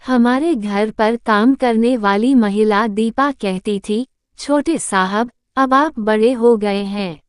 हमारे घर पर काम करने वाली महिला दीपा कहती थी, छोटे साहब, अब आप बड़े हो गए हैं।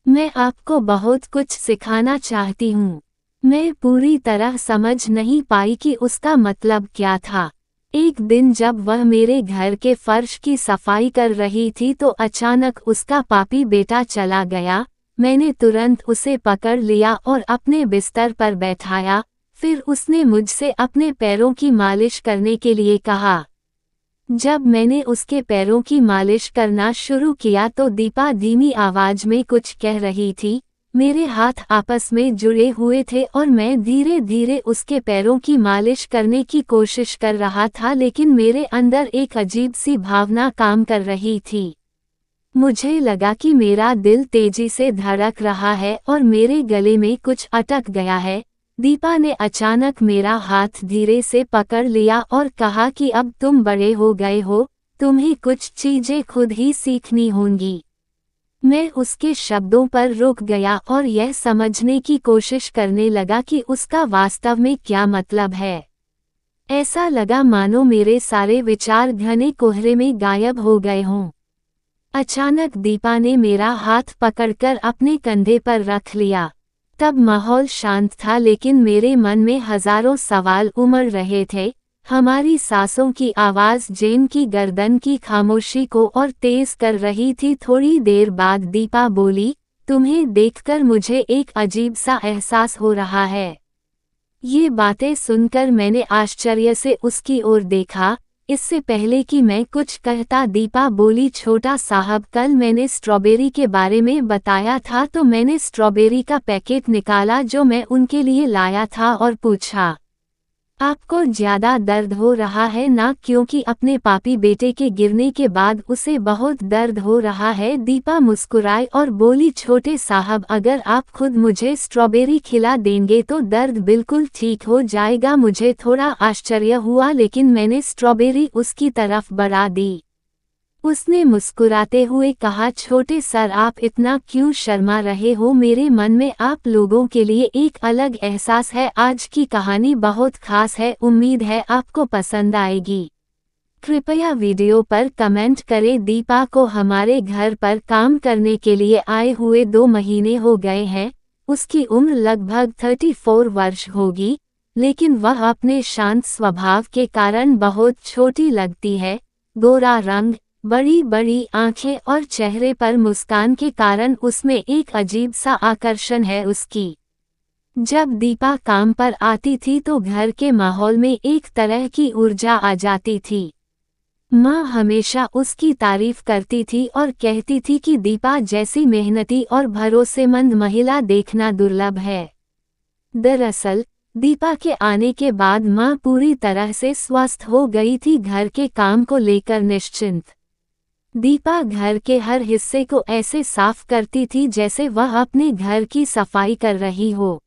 मैं आपको बहुत कुछ सिखाना चाहती हूँ। मैं पूरी तरह समझ नहीं पाई कि उसका मतलब क्या था। एक दिन जब वह मेरे घर के फर्श की सफाई कर रही थी तो अचानक उसका पापी बेटा चला गया। मैंने तुरंत उसे पकड़ लिया और अपने बिस्तर पर बैठाया। फिर उसने मुझसे अपने पैरों की मालिश करने के लिए कहा। जब मैंने उसके पैरों की मालिश करना शुरू किया तो दीपा धीमी आवाज में कुछ कह रही थी। मेरे हाथ आपस में जुड़े हुए थे और मैं धीरे धीरे उसके पैरों की मालिश करने की कोशिश कर रहा था, लेकिन मेरे अंदर एक अजीब सी भावना काम कर रही थी। मुझे लगा कि मेरा दिल तेजी से धड़क रहा है और मेरे गले में कुछ अटक गया है। दीपा ने अचानक मेरा हाथ धीरे से पकड़ लिया और कहा कि अब तुम बड़े हो गए हो, तुम्हें कुछ चीजें खुद ही सीखनी होंगी। मैं उसके शब्दों पर रुक गया और यह समझने की कोशिश करने लगा कि उसका वास्तव में क्या मतलब है। ऐसा लगा मानो मेरे सारे विचार घने कोहरे में गायब हो गए हों। अचानक दीपा ने मेरा हाथ पकड़कर अपने कंधे पर रख लिया। तब माहौल शांत था, लेकिन मेरे मन में हजारों सवाल उमड़ रहे थे। हमारी सांसों की आवाज़ जेन की गर्दन की खामोशी को और तेज कर रही थी। थोड़ी देर बाद दीपा बोली, तुम्हें देखकर मुझे एक अजीब सा एहसास हो रहा है। ये बातें सुनकर मैंने आश्चर्य से उसकी ओर देखा। इससे पहले कि मैं कुछ कहता दीपा बोली, छोटा साहब, कल मैंने स्ट्रॉबेरी के बारे में बताया था तो मैंने स्ट्रॉबेरी का पैकेट निकाला जो मैं उनके लिए लाया था और पूछा, आपको ज्यादा दर्द हो रहा है ना? क्योंकि अपने पापी बेटे के गिरने के बाद उसे बहुत दर्द हो रहा है। दीपा मुस्कुराई और बोली, छोटे साहब, अगर आप खुद मुझे स्ट्रॉबेरी खिला देंगे तो दर्द बिल्कुल ठीक हो जाएगा। मुझे थोड़ा आश्चर्य हुआ, लेकिन मैंने स्ट्रॉबेरी उसकी तरफ बढ़ा दी। उसने मुस्कुराते हुए कहा, छोटे सर, आप इतना क्यों शर्मा रहे हो? मेरे मन में आप लोगों के लिए एक अलग एहसास है। आज की कहानी बहुत खास है, उम्मीद है आपको पसंद आएगी। कृपया वीडियो पर कमेंट करें। दीपा को हमारे घर पर काम करने के लिए आए हुए 2 महीने हो गए हैं। उसकी उम्र लगभग 34 वर्ष होगी, लेकिन वह अपने शांत स्वभाव के कारण बहुत छोटी लगती है। गोरा रंग, बड़ी बड़ी आंखें और चेहरे पर मुस्कान के कारण उसमें एक अजीब सा आकर्षण है उसकी। जब दीपा काम पर आती थी तो घर के माहौल में एक तरह की ऊर्जा आ जाती थी। माँ हमेशा उसकी तारीफ करती थी और कहती थी कि दीपा जैसी मेहनती और भरोसेमंद महिला देखना दुर्लभ है। दरअसल दीपा के आने के बाद माँ पूरी तरह से स्वस्थ हो गई थी, घर के काम को लेकर निश्चिंत। दीपा घर के हर हिस्से को ऐसे साफ करती थी जैसे वह अपने घर की सफाई कर रही हो।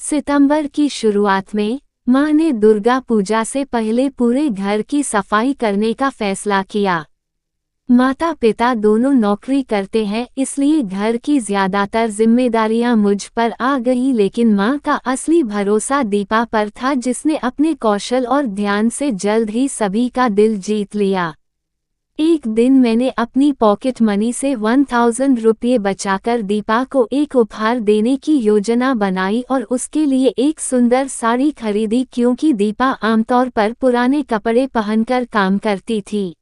सितंबर की शुरुआत में माँ ने दुर्गा पूजा से पहले पूरे घर की सफाई करने का फैसला किया। माता पिता दोनों नौकरी करते हैं, इसलिए घर की ज्यादातर जिम्मेदारियां मुझ पर आ गई, लेकिन माँ का असली भरोसा दीपा पर था, जिसने अपने कौशल और ध्यान से जल्द ही सभी का दिल जीत लिया। एक दिन मैंने अपनी पॉकेट मनी से 1000 रुपये बचाकर दीपा को एक उपहार देने की योजना बनाई और उसके लिए एक सुंदर साड़ी खरीदी, क्योंकि दीपा आमतौर पर पुराने कपड़े पहनकर काम करती थी।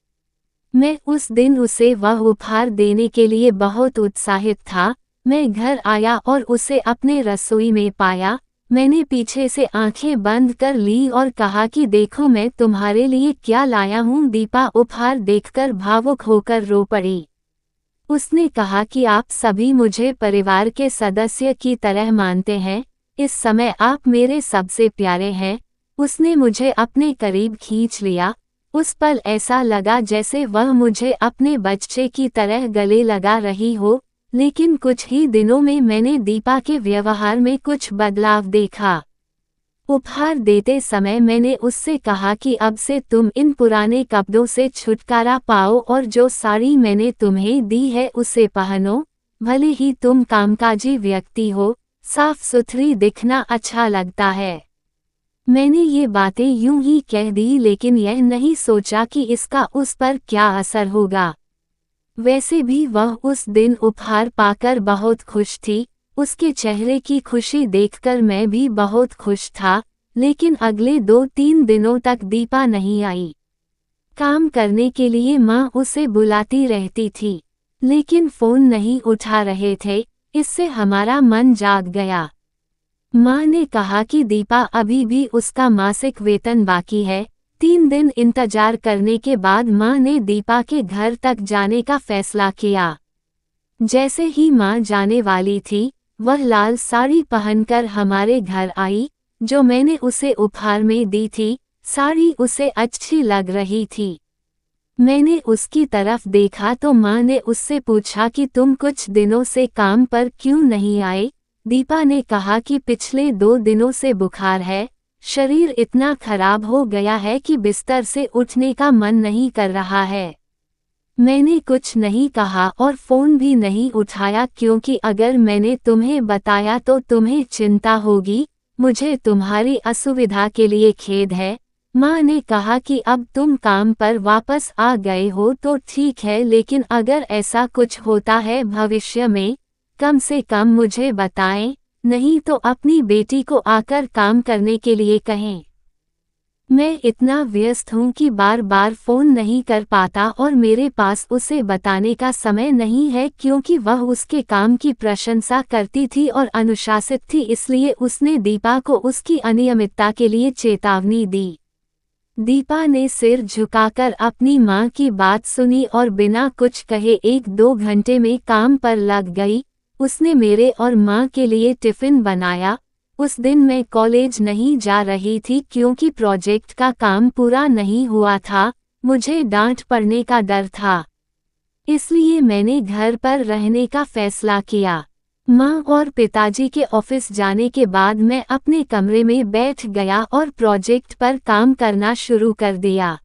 मैं उस दिन उसे वह उपहार देने के लिए बहुत उत्साहित था। मैं घर आया और उसे अपने रसोई में पाया। मैंने पीछे से आंखें बंद कर ली और कहा कि देखो मैं तुम्हारे लिए क्या लाया हूँ। दीपा उपहार देखकर भावुक होकर रो पड़ी। उसने कहा कि आप सभी मुझे परिवार के सदस्य की तरह मानते हैं, इस समय आप मेरे सबसे प्यारे हैं। उसने मुझे अपने करीब खींच लिया। उस पल ऐसा लगा जैसे वह मुझे अपने बच्चे की तरह गले लगा रही हो। लेकिन कुछ ही दिनों में मैंने दीपा के व्यवहार में कुछ बदलाव देखा। उपहार देते समय मैंने उससे कहा कि अब से तुम इन पुराने कपड़ों से छुटकारा पाओ और जो साड़ी मैंने तुम्हें दी है उसे पहनो। भले ही तुम कामकाजी व्यक्ति हो, साफ सुथरी दिखना अच्छा लगता है। मैंने ये बातें यूं ही कह दी, लेकिन यह नहीं सोचा कि इसका उस पर क्या असर होगा। वैसे भी वह उस दिन उपहार पाकर बहुत खुश थी। उसके चेहरे की खुशी देखकर मैं भी बहुत खुश था। लेकिन अगले 2-3 दिनों तक दीपा नहीं आई। काम करने के लिए माँ उसे बुलाती रहती थी, लेकिन फोन नहीं उठा रहे थे। इससे हमारा मन जाग गया। माँ ने कहा कि दीपा अभी भी उसका मासिक वेतन बाकी है। 3 दिन इंतजार करने के बाद माँ ने दीपा के घर तक जाने का फैसला किया। जैसे ही माँ जाने वाली थी, वह लाल साड़ी पहनकर हमारे घर आई, जो मैंने उसे उपहार में दी थी। साड़ी उसे अच्छी लग रही थी। मैंने उसकी तरफ देखा तो माँ ने उससे पूछा कि तुम कुछ दिनों से काम पर क्यों नहीं आए। दीपा ने कहा कि पिछले 2 दिनों से बुखार है, शरीर इतना खराब हो गया है कि बिस्तर से उठने का मन नहीं कर रहा है। मैंने कुछ नहीं कहा और फ़ोन भी नहीं उठाया, क्योंकि अगर मैंने तुम्हें बताया तो तुम्हें चिंता होगी। मुझे तुम्हारी असुविधा के लिए खेद है। माँ ने कहा कि अब तुम काम पर वापस आ गए हो तो ठीक है, लेकिन अगर ऐसा कुछ होता है भविष्य में, कम से कम मुझे बताएं, नहीं तो अपनी बेटी को आकर काम करने के लिए कहें। मैं इतना व्यस्त हूँ कि बार बार फ़ोन नहीं कर पाता और मेरे पास उसे बताने का समय नहीं है, क्योंकि वह उसके काम की प्रशंसा करती थी और अनुशासित थी। इसलिए उसने दीपा को उसकी अनियमितता के लिए चेतावनी दी। दीपा ने सिर झुकाकर अपनी माँ की बात सुनी और बिना कुछ कहे 1-2 घंटे में काम पर लग गई। उसने मेरे और माँ के लिए टिफ़िन बनाया। उस दिन मैं कॉलेज नहीं जा रही थी, क्योंकि प्रोजेक्ट का काम पूरा नहीं हुआ था। मुझे डांट पड़ने का डर था, इसलिए मैंने घर पर रहने का फैसला किया। माँ और पिताजी के ऑफिस जाने के बाद मैं अपने कमरे में बैठ गया और प्रोजेक्ट पर काम करना शुरू कर दिया।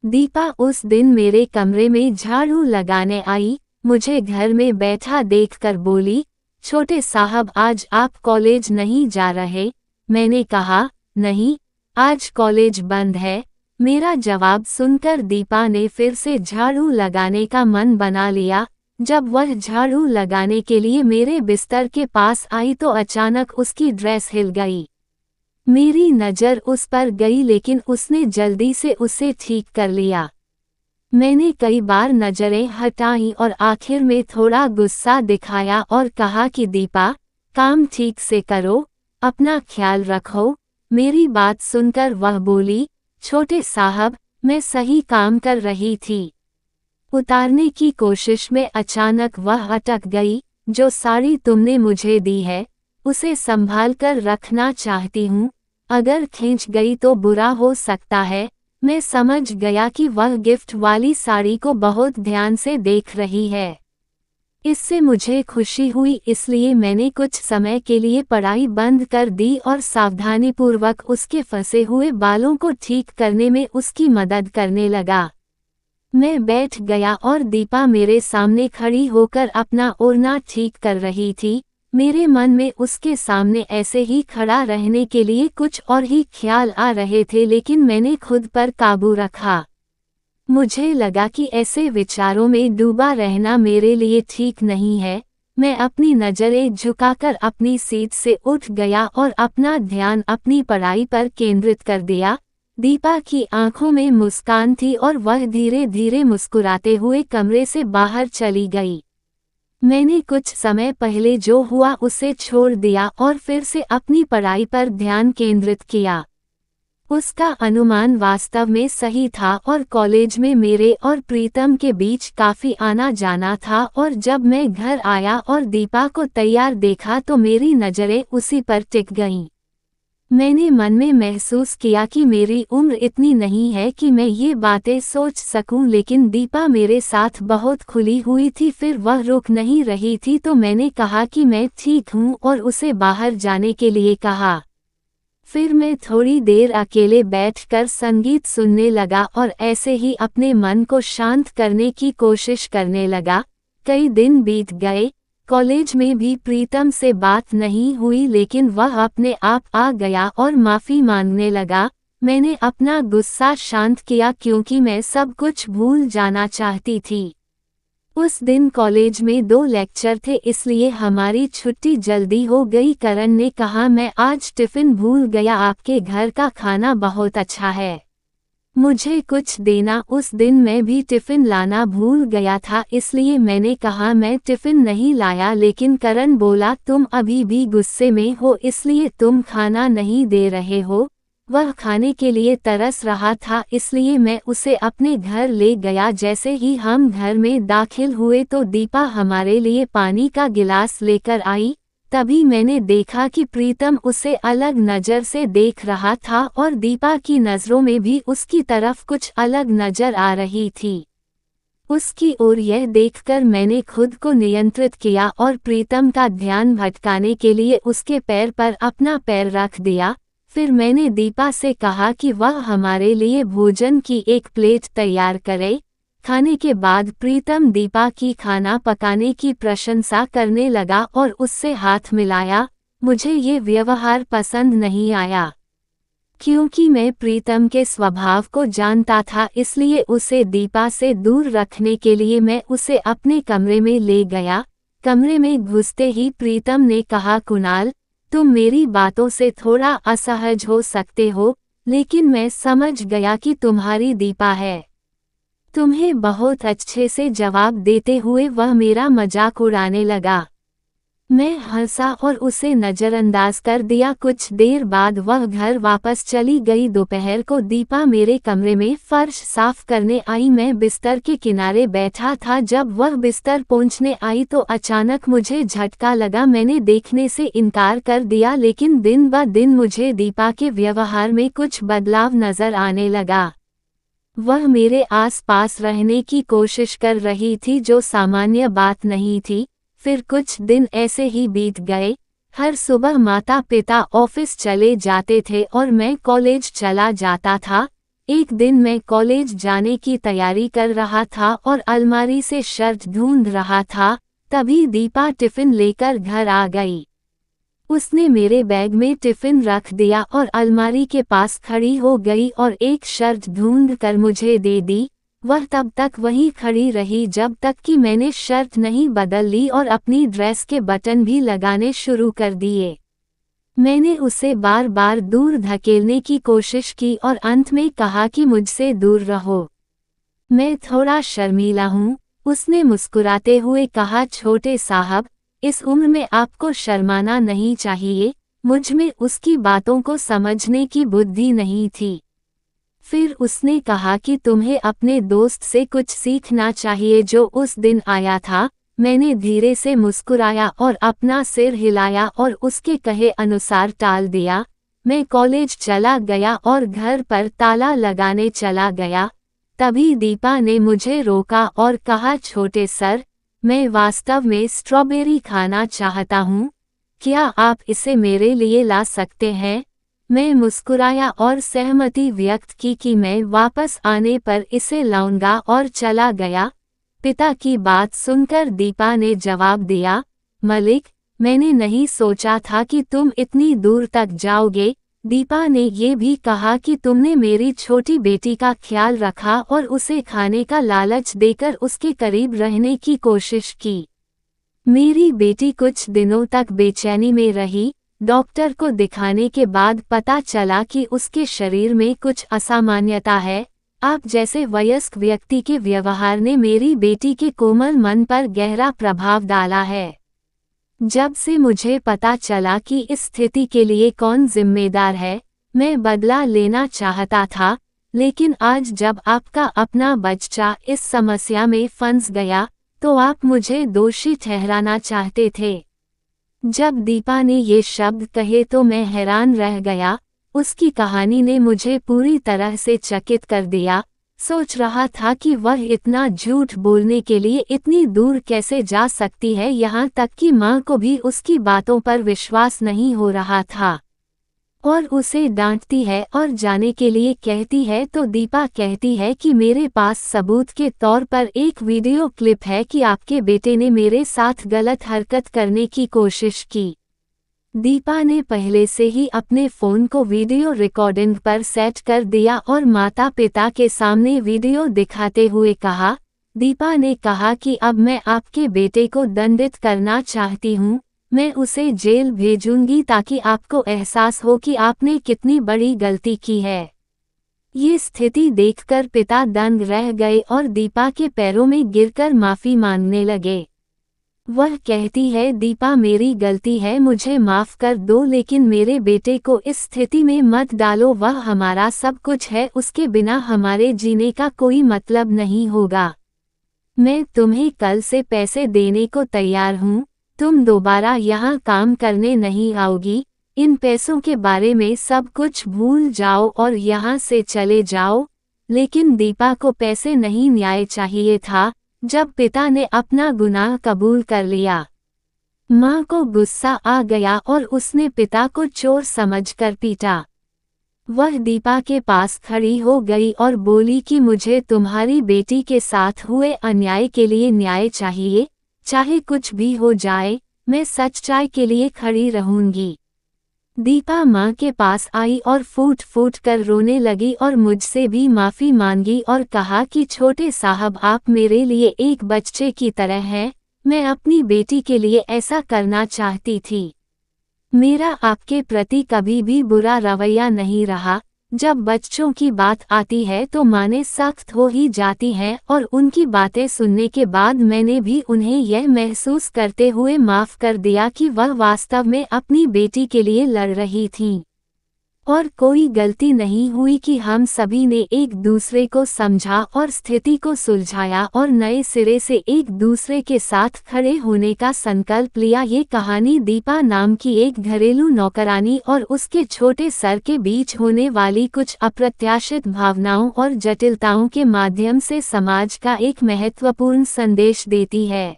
दीपा उस दिन मेरे कमरे में झाड़ू लगाने आई। मुझे घर में बैठा देखकर बोली, छोटे साहब आज आप कॉलेज नहीं जा रहे? मैंने कहा, नहीं, आज कॉलेज बंद है। मेरा जवाब सुनकर दीपा ने फिर से झाड़ू लगाने का मन बना लिया। जब वह झाड़ू लगाने के लिए मेरे बिस्तर के पास आई तो अचानक उसकी ड्रेस हिल गई। मेरी नज़र उस पर गई, लेकिन उसने जल्दी से उसे ठीक कर लिया। मैंने कई बार नज़रें हटाईं और आखिर में थोड़ा गुस्सा दिखाया और कहा कि दीपा, काम ठीक से करो, अपना ख्याल रखो। मेरी बात सुनकर वह बोली, छोटे साहब, मैं सही काम कर रही थी। उतारने की कोशिश में अचानक वह अटक गई। जो साड़ी तुमने मुझे दी है, उसे संभाल कर रखना चाहती हूँ। अगर खींच गई तो बुरा हो सकता है। मैं समझ गया कि वह गिफ्ट वाली साड़ी को बहुत ध्यान से देख रही है। इससे मुझे खुशी हुई, इसलिए मैंने कुछ समय के लिए पढ़ाई बंद कर दी और सावधानीपूर्वक उसके फंसे हुए बालों को ठीक करने में उसकी मदद करने लगा। मैं बैठ गया और दीपा मेरे सामने खड़ी होकर अपना ओढ़ना ठीक कर रही थी। मेरे मन में उसके सामने ऐसे ही खड़ा रहने के लिए कुछ और ही ख्याल आ रहे थे, लेकिन मैंने खुद पर काबू रखा। मुझे लगा कि ऐसे विचारों में डूबा रहना मेरे लिए ठीक नहीं है। मैं अपनी नज़रें झुकाकर अपनी सीट से उठ गया और अपना ध्यान अपनी पढ़ाई पर केंद्रित कर दिया। दीपा की आंखों में मुस्कान थी और वह धीरे धीरे मुस्कुराते हुए कमरे से बाहर चली गई। मैंने कुछ समय पहले जो हुआ उसे छोड़ दिया और फिर से अपनी पढ़ाई पर ध्यान केंद्रित किया। उसका अनुमान वास्तव में सही था और कॉलेज में मेरे और प्रीतम के बीच काफ़ी आना जाना था, और जब मैं घर आया और दीपा को तैयार देखा तो मेरी नज़रें उसी पर टिक गईं। मैंने मन में महसूस किया कि मेरी उम्र इतनी नहीं है कि मैं ये बातें सोच सकूं, लेकिन दीपा मेरे साथ बहुत खुली हुई थी। फिर वह रुक नहीं रही थी तो मैंने कहा कि मैं ठीक हूं और उसे बाहर जाने के लिए कहा। फिर मैं थोड़ी देर अकेले बैठकर संगीत सुनने लगा और ऐसे ही अपने मन को शांत करने की कोशिश करने लगा। कई दिन बीत गए, कॉलेज में भी प्रीतम से बात नहीं हुई, लेकिन वह अपने आप आ गया और माफ़ी मांगने लगा। मैंने अपना गुस्सा शांत किया क्योंकि मैं सब कुछ भूल जाना चाहती थी। उस दिन कॉलेज में 2 लेक्चर थे, इसलिए हमारी छुट्टी जल्दी हो गई। करण ने कहा, मैं आज टिफ़िन भूल गया, आपके घर का खाना बहुत अच्छा है, मुझे कुछ देना। उस दिन मैं भी टिफ़िन लाना भूल गया था, इसलिए मैंने कहा मैं टिफ़िन नहीं लाया, लेकिन करण बोला तुम अभी भी गुस्से में हो इसलिए तुम खाना नहीं दे रहे हो। वह खाने के लिए तरस रहा था, इसलिए मैं उसे अपने घर ले गया। जैसे ही हम घर में दाखिल हुए तो दीपा हमारे लिए पानी का गिलास लेकर आई। तभी मैंने देखा कि प्रीतम उसे अलग नज़र से देख रहा था और दीपा की नज़रों में भी उसकी तरफ कुछ अलग नज़र आ रही थी। उसकी ओर यह देखकर मैंने खुद को नियंत्रित किया और प्रीतम का ध्यान भटकाने के लिए उसके पैर पर अपना पैर रख दिया। फिर मैंने दीपा से कहा कि वह हमारे लिए भोजन की एक प्लेट तैयार करे। खाने के बाद प्रीतम दीपा की खाना पकाने की प्रशंसा करने लगा और उससे हाथ मिलाया। मुझे ये व्यवहार पसंद नहीं आया, क्योंकि मैं प्रीतम के स्वभाव को जानता था, इसलिए उसे दीपा से दूर रखने के लिए मैं उसे अपने कमरे में ले गया। कमरे में घुसते ही प्रीतम ने कहा, कुणाल, तुम मेरी बातों से थोड़ा असहज हो सकते हो, लेकिन मैं समझ गया कि तुम्हारी दीपा है। तुम्हें बहुत अच्छे से जवाब देते हुए वह मेरा मजाक उड़ाने लगा। मैं हंसा और उसे नज़रअंदाज कर दिया। कुछ देर बाद वह घर वापस चली गई। दोपहर को दीपा मेरे कमरे में फर्श साफ करने आई। मैं बिस्तर के किनारे बैठा था। जब वह बिस्तर पोंछने आई तो अचानक मुझे झटका लगा। मैंने देखने से इनकार कर दिया, लेकिन दिन ब दिन मुझे दीपा के व्यवहार में कुछ बदलाव नजर आने लगा। वह मेरे आसपास रहने की कोशिश कर रही थी, जो सामान्य बात नहीं थी। फिर कुछ दिन ऐसे ही बीत गए। हर सुबह माता पिता ऑफिस चले जाते थे और मैं कॉलेज चला जाता था। एक दिन मैं कॉलेज जाने की तैयारी कर रहा था और अलमारी से शर्ट ढूंढ रहा था, तभी दीपा टिफ़िन लेकर घर आ गई। उसने मेरे बैग में टिफ़िन रख दिया और अलमारी के पास खड़ी हो गई और एक शर्ट ढूंढ कर मुझे दे दी। वह तब तक वहीं खड़ी रही जब तक कि मैंने शर्ट नहीं बदल ली और अपनी ड्रेस के बटन भी लगाने शुरू कर दिए। मैंने उसे बार बार दूर धकेलने की कोशिश की और अंत में कहा कि मुझसे दूर रहो, मैं थोड़ा शर्मीला हूँ। उसने मुस्कुराते हुए कहा, छोटे साहब, इस उम्र में आपको शर्माना नहीं चाहिए। मुझ में उसकी बातों को समझने की बुद्धि नहीं थी। फिर उसने कहा कि तुम्हें अपने दोस्त से कुछ सीखना चाहिए जो उस दिन आया था। मैंने धीरे से मुस्कुराया और अपना सिर हिलाया और उसके कहे अनुसार टाल दिया। मैं कॉलेज चला गया और घर पर ताला लगाने चला गया। तभी दीपा ने मुझे रोका और कहा, छोटे सर, मैं वास्तव में स्ट्रॉबेरी खाना चाहता हूँ, क्या आप इसे मेरे लिए ला सकते हैं? मैं मुस्कुराया और सहमति व्यक्त की कि मैं वापस आने पर इसे लाऊंगा और चला गया। पिता की बात सुनकर दीपा ने जवाब दिया, मलिक, मैंने नहीं सोचा था कि तुम इतनी दूर तक जाओगे। दीपा ने ये भी कहा कि तुमने मेरी छोटी बेटी का ख्याल रखा और उसे खाने का लालच देकर उसके करीब रहने की कोशिश की। मेरी बेटी कुछ दिनों तक बेचैनी में रही। डॉक्टर को दिखाने के बाद पता चला कि उसके शरीर में कुछ असामान्यता है। आप जैसे वयस्क व्यक्ति के व्यवहार ने मेरी बेटी के कोमल मन पर गहरा प्रभाव डाला है। जब से मुझे पता चला कि इस स्थिति के लिए कौन जिम्मेदार है, मैं बदला लेना चाहता था, लेकिन आज जब आपका अपना बच्चा इस समस्या में फंस गया, तो आप मुझे दोषी ठहराना चाहते थे। जब दीपा ने ये शब्द कहे तो मैं हैरान रह गया। उसकी कहानी ने मुझे पूरी तरह से चकित कर दिया। सोच रहा था कि वह इतना झूठ बोलने के लिए इतनी दूर कैसे जा सकती है, यहाँ तक कि माँ को भी उसकी बातों पर विश्वास नहीं हो रहा था। और उसे डांटती है और जाने के लिए कहती है तो दीपा कहती है कि मेरे पास सबूत के तौर पर एक वीडियो क्लिप है कि आपके बेटे ने मेरे साथ गलत हरकत करने की कोशिश की। दीपा ने पहले से ही अपने फ़ोन को वीडियो रिकॉर्डिंग पर सेट कर दिया और माता पिता के सामने वीडियो दिखाते हुए कहा। दीपा ने कहा कि अब मैं आपके बेटे को दंडित करना चाहती हूँ, मैं उसे जेल भेजूंगी ताकि आपको एहसास हो कि आपने कितनी बड़ी गलती की है। ये स्थिति देखकर पिता दंग रह गए और दीपा के पैरों में गिरकर माफ़ी मांगने लगे। वह कहती है, दीपा मेरी गलती है, मुझे माफ़ कर दो, लेकिन मेरे बेटे को इस स्थिति में मत डालो। वह हमारा सब कुछ है, उसके बिना हमारे जीने का कोई मतलब नहीं होगा। मैं तुम्हें कल से पैसे देने को तैयार हूँ, तुम दोबारा यहाँ काम करने नहीं आओगी। इन पैसों के बारे में सब कुछ भूल जाओ और यहाँ से चले जाओ। लेकिन दीपा को पैसे नहीं न्याय चाहिए था। जब पिता ने अपना गुनाह कबूल कर लिया, माँ को गुस्सा आ गया और उसने पिता को चोर समझकर पीटा। वह दीपा के पास खड़ी हो गई और बोली कि मुझे तुम्हारी बेटी के साथ हुए अन्याय के लिए न्याय चाहिए, चाहे कुछ भी हो जाए, मैं सच्चाई के लिए खड़ी रहूंगी। दीपा माँ के पास आई और फूट फूट कर रोने लगी और मुझसे भी माफ़ी मांगी और कहा कि छोटे साहब, आप मेरे लिए एक बच्चे की तरह हैं, मैं अपनी बेटी के लिए ऐसा करना चाहती थी। मेरा आपके प्रति कभी भी बुरा रवैया नहीं रहा। जब बच्चों की बात आती है तो मानें सख्त हो ही जाती हैं और उनकी बातें सुनने के बाद मैंने भी उन्हें यह महसूस करते हुए माफ़ कर दिया कि वह वास्तव में अपनी बेटी के लिए लड़ रही थीं और कोई गलती नहीं हुई कि हम सभी ने एक दूसरे को समझा और स्थिति को सुलझाया और नए सिरे से एक दूसरे के साथ खड़े होने का संकल्प लिया। ये कहानी दीपा नाम की एक घरेलू नौकरानी और उसके छोटे सर के बीच होने वाली कुछ अप्रत्याशित भावनाओं और जटिलताओं के माध्यम से समाज का एक महत्वपूर्ण संदेश देती है।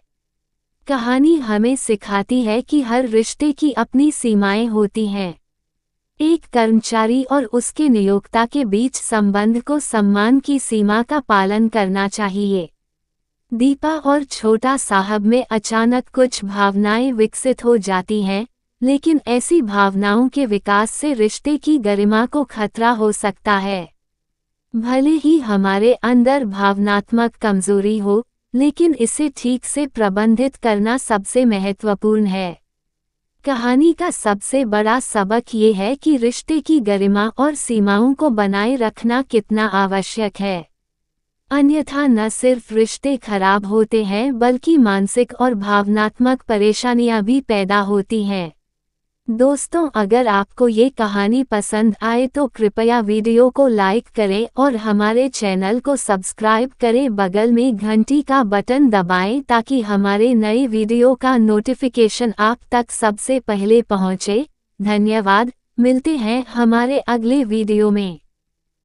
कहानी हमें सिखाती है कि हर रिश्ते की अपनी सीमाएं होती हैं। एक कर्मचारी और उसके नियोक्ता के बीच संबंध को सम्मान की सीमा का पालन करना चाहिए। दीपा और छोटा साहब में अचानक कुछ भावनाएं विकसित हो जाती हैं, लेकिन ऐसी भावनाओं के विकास से रिश्ते की गरिमा को खतरा हो सकता है। भले ही हमारे अंदर भावनात्मक कमजोरी हो, लेकिन इसे ठीक से प्रबंधित करना सबसे महत्वपूर्ण है। कहानी का सबसे बड़ा सबक ये है कि रिश्ते की गरिमा और सीमाओं को बनाए रखना कितना आवश्यक है। अन्यथा न सिर्फ रिश्ते खराब होते हैं बल्कि मानसिक और भावनात्मक परेशानियां भी पैदा होती हैं। दोस्तों, अगर आपको ये कहानी पसंद आए तो कृपया वीडियो को लाइक करें और हमारे चैनल को सब्सक्राइब करें। बगल में घंटी का बटन दबाएं ताकि हमारे नए वीडियो का नोटिफिकेशन आप तक सबसे पहले पहुंचे। धन्यवाद, मिलते हैं हमारे अगले वीडियो में।